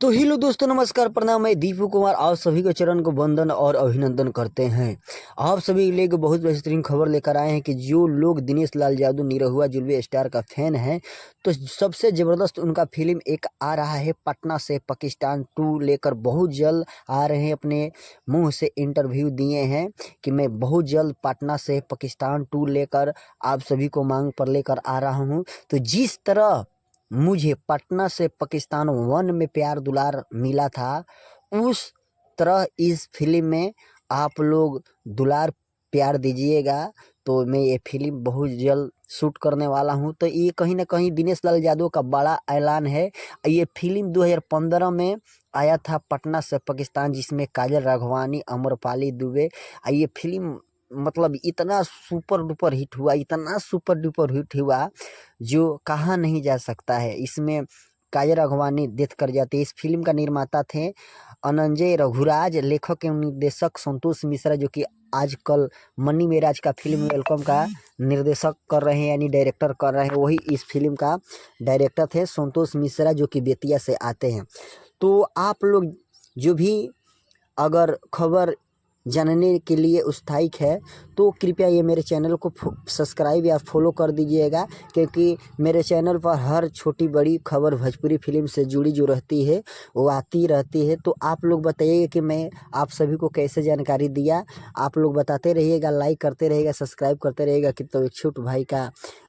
तो हेलो दोस्तों, नमस्कार, प्रणाम। मैं दीपू कुमार आप सभी को चरण को वंदन और अभिनंदन करते हैं। आप सभी के लिए एक बहुत बेहतरीन खबर लेकर आए हैं कि जो लोग दिनेश लाल यादव निरहुआ जुलवे स्टार का फैन है, तो सबसे ज़बरदस्त उनका फिल्म एक आ रहा है। पटना से पाकिस्तान 2 लेकर बहुत जल्द आ रहे हैं। अपने मुंह से इंटरव्यू दिए हैं कि मैं बहुत जल्द पटना से पाकिस्तान 2 लेकर आप सभी को मांग पर लेकर आ रहा हूँ। तो जिस तरह मुझे पटना से पाकिस्तान 1 में प्यार दुलार मिला था, उस तरह इस फिल्म में आप लोग दुलार प्यार दीजिएगा। तो मैं ये फिल्म बहुत जल्द शूट करने वाला हूँ। तो ये कहीं ना कहीं दिनेश लाल यादव का बड़ा ऐलान है। ये फिल्म 2015 में आया था, पटना से पाकिस्तान, जिसमें काजल राघवानी, अमरपाली दुबे। ये फिल्म मतलब इतना सुपर डुपर हिट हुआ, इतना सुपर डुपर हिट हुआ जो कहा नहीं जा सकता है। इसमें काजल राघवानी डेथ कर जाती है। इस फिल्म का निर्माता थे अनंजय रघुराज, लेखक एवं निर्देशक संतोष मिश्रा, जो कि आजकल मनी मेराज का फिल्म वेलकम का निर्देशक कर रहे हैं, यानी डायरेक्टर कर रहे हैं। वही इस फिल्म का डायरेक्टर थे संतोष मिश्रा, जो कि बेतिया से आते हैं। तो आप लोग जो भी अगर खबर जानने के लिए उत्साहित है, तो कृपया ये मेरे चैनल को सब्सक्राइब या फॉलो कर दीजिएगा, क्योंकि मेरे चैनल पर हर छोटी बड़ी खबर भोजपुरी फिल्म से जुड़ी जो रहती है वो आती रहती है। तो आप लोग बताइएगा कि मैं आप सभी को कैसे जानकारी दिया। आप लोग बताते रहिएगा, लाइक करते रहिएगा, सब्सक्राइब करते रहिएगा कि तो एक छोटे भाई का